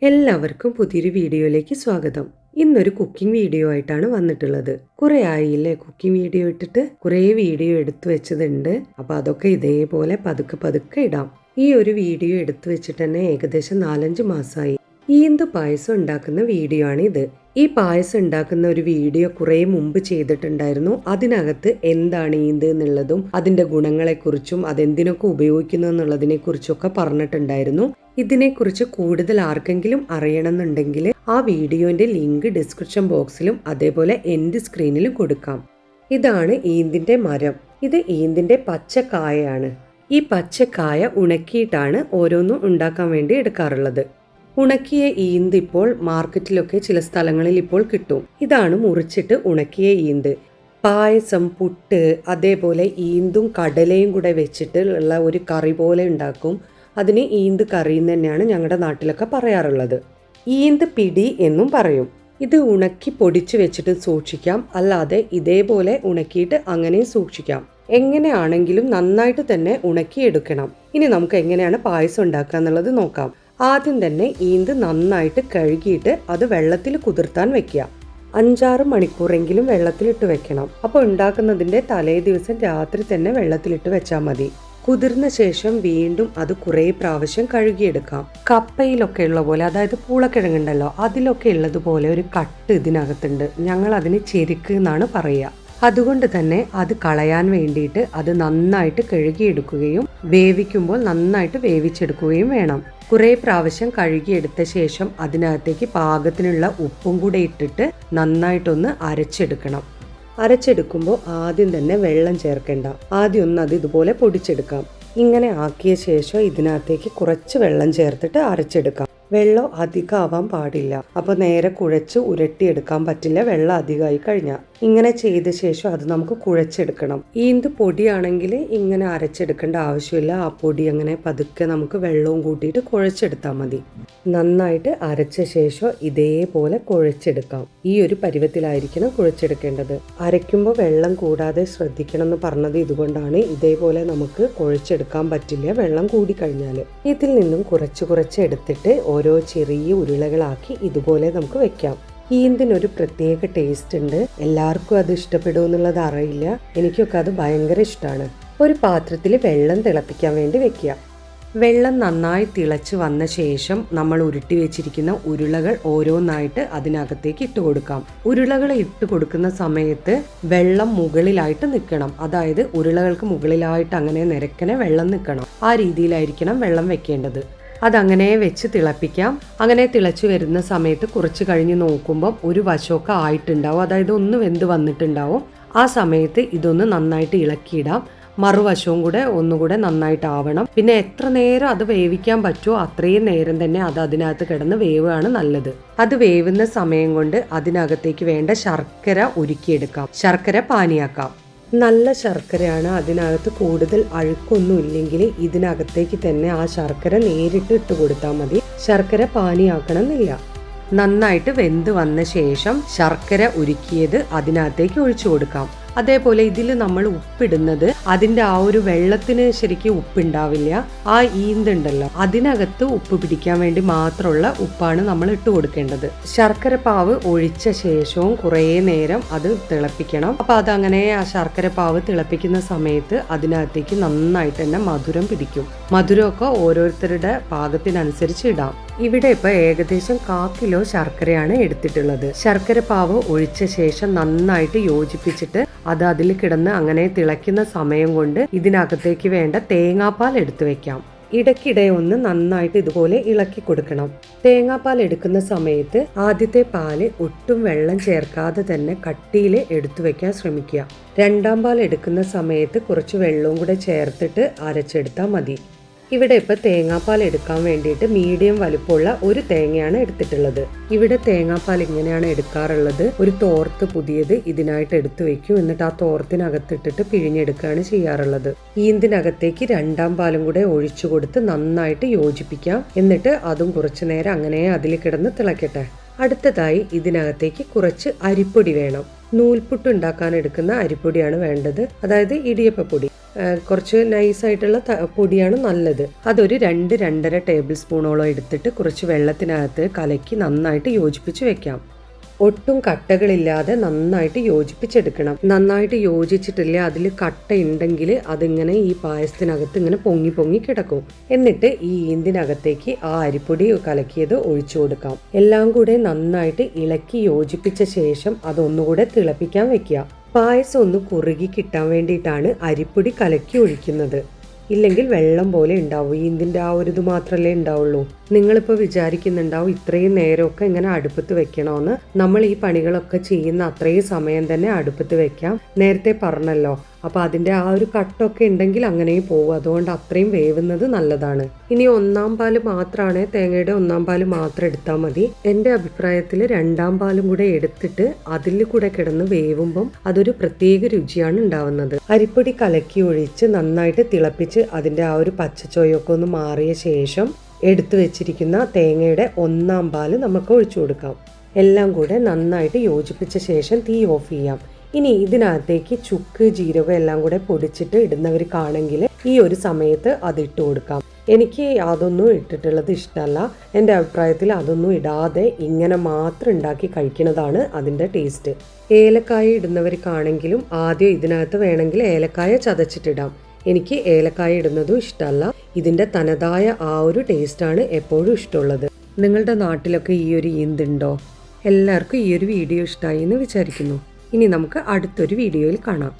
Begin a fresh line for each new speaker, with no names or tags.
എല്ലാവർക്കും പുതിയൊരു വീഡിയോയിലേക്ക് സ്വാഗതം. ഇന്നൊരു കുക്കിംഗ് വീഡിയോ ആയിട്ടാണ് വന്നിട്ടുള്ളത്. കുറെ ആയില്ലേ കുക്കിംഗ് വീഡിയോ ഇട്ടിട്ട്, കുറേ വീഡിയോ എടുത്തു വെച്ചതുണ്ട്. അപ്പോൾ അതൊക്കെ ഇതേപോലെ പതുക്കെ പതുക്കെ ഇടാം. ഈ ഒരു വീഡിയോ എടുത്തു വെച്ചിട്ട് തന്നെ ഏകദേശം 4-5 മാസമായി. ഈന്ത് പായസം ഉണ്ടാക്കുന്ന വീഡിയോ ആണ് ഇത്. ഈ പായസം ഉണ്ടാക്കുന്ന ഒരു വീഡിയോ കുറെ മുമ്പ് ചെയ്തിട്ടുണ്ടായിരുന്നു. അതിനകത്ത് എന്താണ് ഈന്ത് എന്നുള്ളതും അതിന്റെ ഗുണങ്ങളെക്കുറിച്ചും അതെന്തിനൊക്കെ ഉപയോഗിക്കുന്നു എന്നുള്ളതിനെ കുറിച്ചൊക്കെ പറഞ്ഞിട്ടുണ്ടായിരുന്നു. ഇതിനെക്കുറിച്ച് കൂടുതൽ ആർക്കെങ്കിലും അറിയണമെന്നുണ്ടെങ്കിൽ ആ വീഡിയോന്റെ ലിങ്ക് ഡിസ്ക്രിപ്ഷൻ ബോക്സിലും അതേപോലെ എൻഡ് സ്ക്രീനിലും കൊടുക്കാം. ഇതാണ് ഈന്തിന്റെ മരം. ഇത് ഈന്തിന്റെ പച്ചക്കായാണ്. ഈ പച്ചക്കായ ഉണക്കിയിട്ടാണ് ഓരോന്നും ഉണ്ടാക്കാൻ വേണ്ടി എടുക്കാറുള്ളത്. ഉണക്കിയ ഈന്ത് ഇപ്പോൾ മാർക്കറ്റിലൊക്കെ ചില സ്ഥലങ്ങളിൽ ഇപ്പോൾ കിട്ടും. ഇതാണ് മുറിച്ചിട്ട് ഉണക്കിയ ഈന്ത്. പായസം, പുട്ട്, അതേപോലെ ഈന്തും കടലയും കൂടെ വെച്ചിട്ട് ഉള്ള ഒരു കറി പോലെ ഉണ്ടാക്കും. അതിന് ഈന്ത് കറി എന്ന് തന്നെയാണ് ഞങ്ങളുടെ നാട്ടിലൊക്കെ പറയാറുള്ളത്. ഈന്ത് പിടി എന്നും പറയും. ഇത് ഉണക്കി പൊടിച്ചു വെച്ചിട്ട് സൂക്ഷിക്കാം, അല്ലാതെ ഇതേപോലെ ഉണക്കിയിട്ട് അങ്ങനെ സൂക്ഷിക്കാം. എങ്ങനെയാണെങ്കിലും നന്നായിട്ട് തന്നെ ഉണക്കിയെടുക്കണം. ഇനി നമുക്ക് എങ്ങനെയാണ് പായസം ഉണ്ടാക്കുക എന്നുള്ളത് നോക്കാം. ആദ്യം തന്നെ ഈന്ത് നന്നായിട്ട് കഴുകിയിട്ട് അത് വെള്ളത്തിൽ കുതിർത്താൻ വെക്കുക. 5-6 മണിക്കൂറെങ്കിലും വെള്ളത്തിലിട്ട് വെക്കണം. അപ്പോൾ ഉണ്ടാക്കുന്നതിൻ്റെ തലേ ദിവസം രാത്രി തന്നെ വെള്ളത്തിലിട്ട് വെച്ചാൽ മതി. കുതിർന്ന ശേഷം വീണ്ടും അത് കുറേ പ്രാവശ്യം കഴുകിയെടുക്കാം. കപ്പയിലൊക്കെ ഉള്ള പോലെ, അതായത് പൂളക്കിഴങ്ങുണ്ടല്ലോ, അതിലൊക്കെ ഉള്ളതുപോലെ ഒരു കട്ട് ഇതിനകത്തുണ്ട്. ഞങ്ങൾ അതിന് ചെരുക്ക് എന്നാണ് പറയുക. അതുകൊണ്ട് തന്നെ അത് കളയാൻ വേണ്ടിയിട്ട് അത് നന്നായിട്ട് കഴുകിയെടുക്കുകയും വേവിക്കുമ്പോൾ നന്നായിട്ട് വേവിച്ചെടുക്കുകയും വേണം. കുറേ പ്രാവശ്യം കഴുകിയെടുത്ത ശേഷം അതിനകത്തേക്ക് പാകത്തിനുള്ള ഉപ്പും കൂടെ ഇട്ടിട്ട് നന്നായിട്ടൊന്ന് അരച്ചെടുക്കണം. അരച്ചെടുക്കുമ്പോൾ ആദ്യം തന്നെ വെള്ളം ചേർക്കേണ്ട. ആദ്യം ഒന്ന് അത് ഇതുപോലെ പൊടിച്ചെടുക്കാം. ഇങ്ങനെ ആക്കിയ ശേഷം ഇതിനകത്തേക്ക് കുറച്ച് വെള്ളം ചേർത്തിട്ട് അരച്ചെടുക്കാം. വെള്ളം അധികം ആവാൻ പാടില്ല. അപ്പോൾ നേരെ കുഴച്ച് ഉരുട്ടിയെടുക്കാൻ പറ്റില്ല, വെള്ളം അധികമായി കഴിഞ്ഞാൽ. ഇങ്ങനെ ചെയ്ത ശേഷം അത് നമുക്ക് കുഴച്ചെടുക്കണം. ഈന്ത് പൊടിയാണെങ്കിൽ ഇങ്ങനെ അരച്ചെടുക്കേണ്ട ആവശ്യമില്ല. ആ പൊടി അങ്ങനെ പതുക്കെ നമുക്ക് വെള്ളവും കൂട്ടിയിട്ട് കുഴച്ചെടുത്താൽ മതി. നന്നായിട്ട് അരച്ച ശേഷം ഇതേപോലെ കുഴച്ചെടുക്കാം. ഈ ഒരു പരുവത്തിലായിരിക്കണം കുഴച്ചെടുക്കേണ്ടത്. അരയ്ക്കുമ്പോൾ വെള്ളം കൂടാതെ ശ്രദ്ധിക്കണം എന്ന് പറഞ്ഞത് ഇതുകൊണ്ടാണ്. ഇതേപോലെ നമുക്ക് കുഴച്ചെടുക്കാൻ പറ്റില്ല വെള്ളം കൂടിക്കഴിഞ്ഞാൽ. ഇതിൽ നിന്നും കുറച്ച് എടുത്തിട്ട് ഓരോ ചെറിയ ഉരുളകളാക്കി ഇതുപോലെ നമുക്ക് വെക്കാം. ഈന്തിനൊരു പ്രത്യേക ടേസ്റ്റ് ഉണ്ട്. എല്ലാവർക്കും അത് ഇഷ്ടപ്പെടുമെന്നുള്ളത് അറിയില്ല. എനിക്കൊക്കെ അത് ഭയങ്കര ഇഷ്ടമാണ്. ഒരു പാത്രത്തിൽ വെള്ളം തിളപ്പിക്കാൻ വേണ്ടി വെക്കുക. വെള്ളം നന്നായി തിളച്ച് വന്ന ശേഷം നമ്മൾ ഉരുട്ടി വെച്ചിരിക്കുന്ന ഉരുളകൾ ഓരോന്നായിട്ട് അതിനകത്തേക്ക് ഇട്ട് കൊടുക്കാം. ഉരുളകൾ ഇട്ട് കൊടുക്കുന്ന സമയത്ത് വെള്ളം മുകളിലായിട്ട് നിൽക്കണം. അതായത് ഉരുളകൾക്ക് മുകളിലായിട്ട് അങ്ങനെ നിരക്കനെ വെള്ളം നിൽക്കണം. ആ രീതിയിലായിരിക്കണം വെള്ളം വെക്കേണ്ടത്. അതങ്ങനെ വെച്ച് തിളപ്പിക്കാം. അങ്ങനെ തിളച്ചു വരുന്ന സമയത്ത് കുറച്ച് കഴിഞ്ഞ് നോക്കുമ്പം ഒരു വശമൊക്കെ ആയിട്ടുണ്ടാവും, അതായത് ഒന്ന് വെന്ത് വന്നിട്ടുണ്ടാവും. ആ സമയത്ത് ഇതൊന്ന് നന്നായിട്ട് ഇളക്കിയിടാം. മറുവശവും കൂടെ ഒന്നുകൂടെ നന്നായിട്ട് ആവണം. പിന്നെ എത്ര നേരം അത് വേവിക്കാൻ പറ്റുമോ അത്രയും നേരം തന്നെ അത് അതിനകത്ത് കിടന്ന് വേവാണ് നല്ലത്. അത് വേവുന്ന സമയം കൊണ്ട് അതിനകത്തേക്ക് വേണ്ട ശർക്കര ഉരുക്കിയെടുക്കാം. ശർക്കര പാനിയാക്കാം. നല്ല ശർക്കരയാണ്. അതിനകത്ത് കൂടുതൽ അഴുക്കൊന്നും ഇല്ലെങ്കിൽ ഇതിനകത്തേക്ക് തന്നെ ആ ശർക്കര നേരിട്ട് ഇട്ട് കൊടുത്താൽ മതി. ശർക്കര പാനിയാക്കണം എന്നില്ല. നന്നായിട്ട് വെന്ത് വന്ന ശേഷം ശർക്കര ഉരുക്കിയത് അതിനകത്തേക്ക് ഒഴിച്ചു കൊടുക്കാം. അതേപോലെ ഇതിൽ നമ്മൾ ഉപ്പിടുന്നത് അതിൻ്റെ ആ ഒരു വെള്ളത്തിന് ശരിക്കും ഉപ്പുണ്ടാവില്ല. ആ ഈന്തുണ്ടല്ലോ അതിനകത്ത് ഉപ്പ് പിടിക്കാൻ വേണ്ടി മാത്രമുള്ള ഉപ്പാണ് നമ്മൾ ഇട്ട് കൊടുക്കേണ്ടത്. ശർക്കര പാവ് ഒഴിച്ച ശേഷവും കുറേ നേരം അത് തിളപ്പിക്കണം. അപ്പൊ അതങ്ങനെ ആ ശർക്കര പാവ് തിളപ്പിക്കുന്ന സമയത്ത് അതിനകത്തേക്ക് നന്നായിട്ട് തന്നെ മധുരം പിടിക്കും. മധുരമൊക്കെ ഓരോരുത്തരുടെ പാകത്തിനനുസരിച്ച് ഇടാം. ഇവിടെ ഇപ്പൊ ഏകദേശം 1/4 കിലോ ശർക്കരയാണ് എടുത്തിട്ടുള്ളത്. ശർക്കര പാവ് ഒഴിച്ച ശേഷം നന്നായിട്ട് യോജിപ്പിച്ചിട്ട് അത് അതിൽ കിടന്ന് അങ്ങനെ തിളയ്ക്കുന്ന സമയം കൊണ്ട് ഇതിനകത്തേക്ക് വേണ്ട തേങ്ങാപ്പാൽ എടുത്തു വെക്കാം. ഇടയ്ക്കിടെ ഒന്ന് നന്നായിട്ട് ഇതുപോലെ ഇളക്കി കൊടുക്കണം. തേങ്ങാപ്പാൽ എടുക്കുന്ന സമയത്ത് ആദ്യത്തെ പാല് ഒട്ടും വെള്ളം ചേർക്കാതെ തന്നെ കട്ടിയിൽ എടുത്തു വെക്കാൻ ശ്രമിക്കുക. 2ാം പാൽ എടുക്കുന്ന സമയത്ത് കുറച്ച് വെള്ളവും കൂടെ ചേർത്തിട്ട് അരച്ചെടുത്താൽ മതി. ഇവിടെ ഇപ്പം തേങ്ങാപ്പാൽ എടുക്കാൻ വേണ്ടിയിട്ട് മീഡിയം വലുപ്പമുള്ള ഒരു തേങ്ങയാണ് എടുത്തിട്ടുള്ളത്. ഇവിടെ തേങ്ങാപ്പാൽ ഇങ്ങനെയാണ് എടുക്കാറുള്ളത്. ഒരു തോർത്ത് പുതിയത് ഇതിനായിട്ട് എടുത്തു വെക്കും. എന്നിട്ട് ആ തോർത്തിനകത്തിട്ടിട്ട് പിഴിഞ്ഞെടുക്കുകയാണ് ചെയ്യാറുള്ളത്. ഈന്തിനകത്തേക്ക് 2ാം പാലും കൂടെ ഒഴിച്ചു കൊടുത്ത് നന്നായിട്ട് യോജിപ്പിക്കാം. എന്നിട്ട് അതും കുറച്ചു നേരം അങ്ങനെ അതിൽ കിടന്ന് തിളക്കട്ടെ. അടുത്തതായി ഇതിനകത്തേക്ക് കുറച്ച് അരിപ്പൊടി വേണം. നൂൽപുട്ട് ഉണ്ടാക്കാൻ എടുക്കുന്ന അരിപ്പൊടിയാണ് വേണ്ടത്, അതായത് ഇടിയപ്പപ്പൊടി. കുറച്ച് നൈസായിട്ടുള്ള പൊടിയാണ് നല്ലത്. അതൊരു 2-2.5 ടേബിൾ സ്പൂണോളം എടുത്തിട്ട് കുറച്ച് വെള്ളത്തിനകത്ത് കലക്കി നന്നായിട്ട് യോജിപ്പിച്ച് വെക്കാം. ഒട്ടും കട്ടകളില്ലാതെ നന്നായിട്ട് യോജിപ്പിച്ചെടുക്കണം. നന്നായിട്ട് യോജിച്ചിട്ടില്ല, അതിൽ കട്ട ഉണ്ടെങ്കിൽ അതിങ്ങനെ ഈ പായസത്തിനകത്ത് ഇങ്ങനെ പൊങ്ങി പൊങ്ങി കിടക്കും. എന്നിട്ട് ഈ ഈന്തിനകത്തേക്ക് ആ അരിപ്പൊടി കലക്കിയത് ഒഴിച്ചു കൊടുക്കാം. എല്ലാം കൂടെ നന്നായിട്ട് ഇളക്കി യോജിപ്പിച്ച ശേഷം അതൊന്നുകൂടെ തിളപ്പിക്കാൻ വെക്കുക. പായസം ഒന്ന് കുറുകി കിട്ടാൻ വേണ്ടിയിട്ടാണ് അരിപ്പൊടി കലക്കി ഒഴിക്കുന്നത്. ഇല്ലെങ്കിൽ വെള്ളം പോലെ ഉണ്ടാവും. ഈന്തിൻ്റെ ആ ഒരു ഇത് മാത്രമല്ലേ ഉണ്ടാവുള്ളൂ. നിങ്ങളിപ്പോൾ വിചാരിക്കുന്നുണ്ടാവും ഇത്രയും നേരമൊക്കെ ഇങ്ങനെ അടുപ്പത്ത് വെക്കണമെന്ന്. നമ്മൾ ഈ പണികളൊക്കെ ചെയ്യുന്ന അത്രയും സമയം തന്നെ അടുപ്പത്ത് വെക്കാം. നേരത്തെ പറഞ്ഞല്ലോ. അപ്പോൾ അതിൻ്റെ ആ ഒരു കട്ടൊക്കെ ഉണ്ടെങ്കിൽ അങ്ങനെയും പോകും. അതുകൊണ്ട് അത്രയും വേവുന്നത് നല്ലതാണ്. ഇനി 1-ാം പാല് മാത്രമാണ്, തേങ്ങയുടെ 1-ാം പാല് മാത്രം എടുത്താൽ മതി. എൻ്റെ അഭിപ്രായത്തിൽ 2-ാം പാലും കൂടെ എടുത്തിട്ട് അതിൽ കൂടെ കിടന്ന് വേവുമ്പം അതൊരു പ്രത്യേക രുചിയാണ് ഉണ്ടാവുന്നത്. അരിപ്പൊടി കലക്കി ഒഴിച്ച് നന്നായിട്ട് തിളപ്പിച്ച് അതിൻ്റെ ആ ഒരു പച്ചച്ചോയൊക്കെ ഒന്ന് മാറിയ ശേഷം എടുത്തു വെച്ചിരിക്കുന്ന തേങ്ങയുടെ 1-ാം പാല് നമുക്ക് ഒഴിച്ചു കൊടുക്കാം. എല്ലാം കൂടെ നന്നായിട്ട് യോജിപ്പിച്ച ശേഷം തീ ഓഫ് ചെയ്യാം. ഇനി ഇതിനകത്തേക്ക് ചുക്ക്, ജീരകം എല്ലാം കൂടെ പൊടിച്ചിട്ട് ഇടുന്നവർക്കാണെങ്കിൽ ഈ ഒരു സമയത്ത് അതിട്ട് കൊടുക്കാം. എനിക്ക് അതൊന്നും ഇട്ടിട്ടുള്ളത് ഇഷ്ടമല്ല. എൻ്റെ അഭിപ്രായത്തിൽ അതൊന്നും ഇടാതെ ഇങ്ങനെ മാത്രം ഉണ്ടാക്കി കഴിക്കുന്നതാണ് അതിൻ്റെ ടേസ്റ്റ്. ഏലക്കായ ഇടുന്നവർക്കാണെങ്കിലും ആദ്യം ഇതിനകത്ത് വേണമെങ്കിൽ ഏലക്കായ ചതച്ചിട്ടിടാം. എനിക്ക് ഏലക്കായ ഇടുന്നതും ഇഷ്ടമല്ല. ഇതിൻ്റെ തനതായ ആ ഒരു ടേസ്റ്റാണ് എപ്പോഴും ഇഷ്ടമുള്ളത്. നിങ്ങളുടെ നാട്ടിലൊക്കെ ഈ ഒരു ഈന്തുണ്ടോ? എല്ലാവർക്കും ഈ ഒരു വീഡിയോ ഇഷ്ടമായി എന്ന് വിചാരിക്കുന്നു. ഇനി നമുക്ക് അടുത്തൊരു വീഡിയോയിൽ കാണാം.